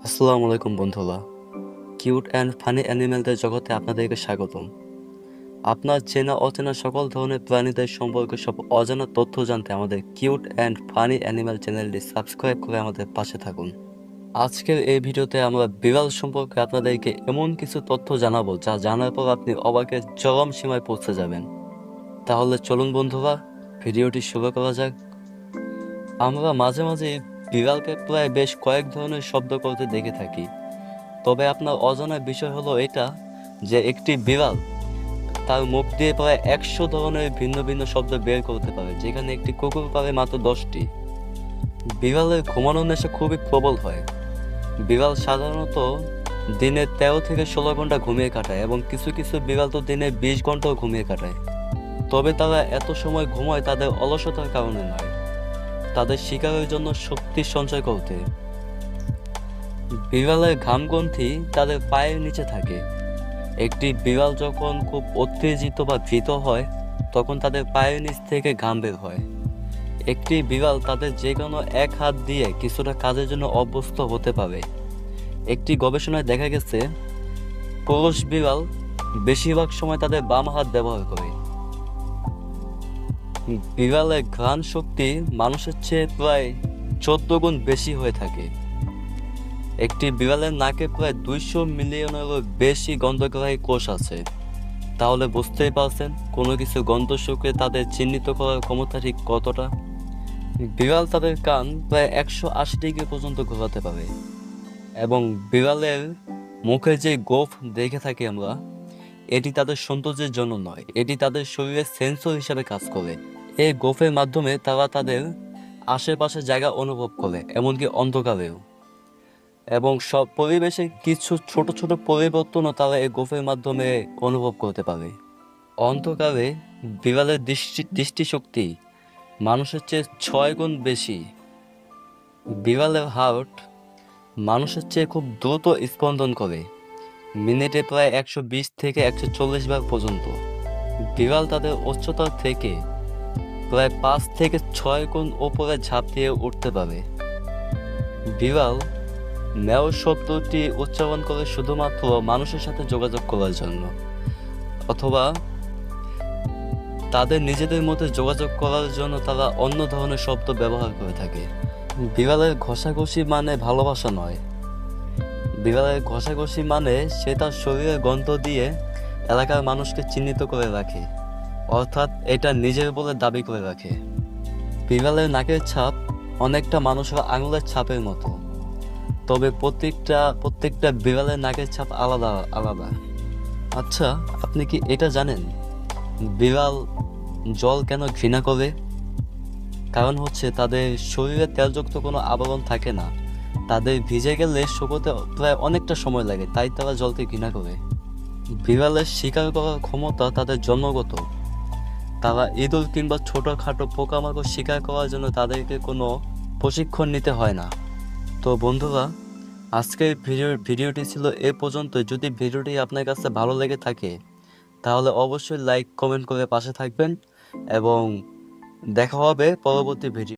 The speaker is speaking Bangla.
আসসালামু আলাইকুম বন্ধুরা। কিউট অ্যান্ড ফানি অ্যানিমেলদের জগতে আপনাদেরকে স্বাগতম। আপনার চেনা অচেনা সকল ধরনের প্রাণীদের সম্পর্কে সব অজানা তথ্য জানতে আমাদের কিউট অ্যান্ড ফানি অ্যানিমেল চ্যানেলটি সাবস্ক্রাইব করে আমাদের পাশে থাকুন। আজকের এই ভিডিওতে আমরা বিড়াল সম্পর্কে আপনাদেরকে এমন কিছু তথ্য জানাবো যা জানার পর আপনি অবাকের চরম সীমায় পৌঁছে যাবেন। তাহলে চলুন বন্ধুরা, ভিডিওটি শুরু করা যাক। আমরা মাঝে মাঝে বিড়ালকে প্রায় বেশ কয়েক ধরনের শব্দ করতে দেখে থাকি। তবে আপনার অজানা বিষয় হলো এটা যে একটি বিড়াল তার মুখ দিয়ে প্রায় 100 ধরনের ভিন্ন ভিন্ন শব্দ বের করতে পারে, যেখানে একটি কুকুর পারে মাত্র 10টি। বিড়ালের ঘুমানোর নেশা খুবই প্রবল হয়। বিড়াল সাধারণত দিনে 13 থেকে 16 ঘন্টা ঘুমিয়ে কাটায় এবং কিছু কিছু বিড়াল তো দিনে 20 ঘন্টাও ঘুমিয়ে কাটায়। তবে তারা এত সময় ঘুমায় তাদের অলসতার কারণে নয়, তাদের শিকারের জন্য শক্তি সঞ্চয় করতে। বিড়ালের ঘামগ্রন্থি তাদের পায়ের নিচে থাকে। একটি বিড়াল যখন খুব উত্তেজিত বা ভীত হয় তখন তাদের পায়ের নিচ থেকে ঘাম বের হয়। একটি বিড়াল তাদের যে কোনো এক হাত দিয়ে কিছুটা কাজের জন্য অভ্যস্ত হতে পারে। একটি গবেষণায় দেখা গেছে পুরুষ বিড়াল বেশিরভাগ সময় তাদের বাম হাত ব্যবহার করে। বিড়ালের ঘ্রাণ শক্তি মানুষের চেয়ে প্রায় 14 গুণ বেশি হয়ে থাকে। একটি বিড়ালের নাকে প্রায় 200 মিলিয়নেরও বেশি গন্ধগ্রাহী কোষ আছে। তাহলে বুঝতেই পারছেন কোনো কিছু গন্ধ শুঁকে তাদের চিহ্নিত করার ক্ষমতা ঠিক কতটা। বিড়াল তাদের কান প্রায় 180 ডিগ্রি পর্যন্ত ঘোরাতে পারে এবং বিড়ালের মুখে যে গোঁফ দেখে থাকি আমরা, এটি তাদের সৌন্দর্যের জন্য নয়, এটি তাদের শরীরের সেন্সর হিসাবে কাজ করে। এই গোঁফের মাধ্যমে তারা তাদের আশেপাশের জায়গা অনুভব করে, এমনকি অন্ধকারেও। এবং সব পরিবেশে কিছু ছোট ছোট পরিবর্তনও তারা এই গোঁফের মাধ্যমে অনুভব করতে পারে। অন্ধকারে বিড়ালের দৃষ্টিশক্তি মানুষের চেয়ে 6 গুণ বেশি। বিড়ালের হার্ট মানুষের চেয়ে খুব দ্রুত স্পন্দন করে, মিনিটে প্রায় 120 থেকে 140 বার পর্যন্ত। বিড়াল তাদের উচ্চতা থেকে প্রায় 5 থেকে 6 গুণ ওপরে ঝাঁপ দিয়ে উঠতে পারে। বিড়াল ম্যাও শব্দটি উচ্চারণ করে শুধুমাত্র মানুষের সাথে যোগাযোগ করার জন্য, অথবা তাদের নিজেদের মধ্যে যোগাযোগ করার জন্য তারা অন্য ধরনের শব্দ ব্যবহার করে থাকে। বিড়ালের ঘষাঘষি মানে ভালোবাসা নয়। বিড়ালের ঘষাঘষি মানে সে তার শরীরের গন্ধ দিয়ে এলাকার মানুষকে চিহ্নিত করে রাখে, অর্থাৎ এটা নিজের বলে দাবি করে রাখে। বিড়ালের নাকের ছাপ অনেকটা মানুষের আঙুলের ছাপের মতো, তবে প্রত্যেকটা বিড়ালের নাকের ছাপ আলাদা আলাদা। আচ্ছা, আপনি কি এটা জানেন বিড়াল জল কেন ঘৃণা করে? কারণ হচ্ছে তাদের শরীরে তেলযুক্ত কোনো আবরণ থাকে না, তাদের ভিজে গেলে শুকোতে প্রায় অনেকটা সময় লাগে, তাই তারা জলকে ঘৃণা করে। বিড়ালের শিকার করার ক্ষমতা তাদের জন্মগত। তারা ইঁদুর কিংবা ছোটখাটো পোকামাকড় শিকার করার জন্য তাদেরকে কোনো প্রশিক্ষণ নিতে হয় না। তো বন্ধুরা, আজকের ভিডিওটি ছিল এ পর্যন্ত। যদি ভিডিওটি আপনার কাছে ভালো লেগে থাকে তাহলে অবশ্যই লাইক কমেন্ট করে পাশে থাকবেন এবং দেখা হবে পরবর্তী ভিডিও।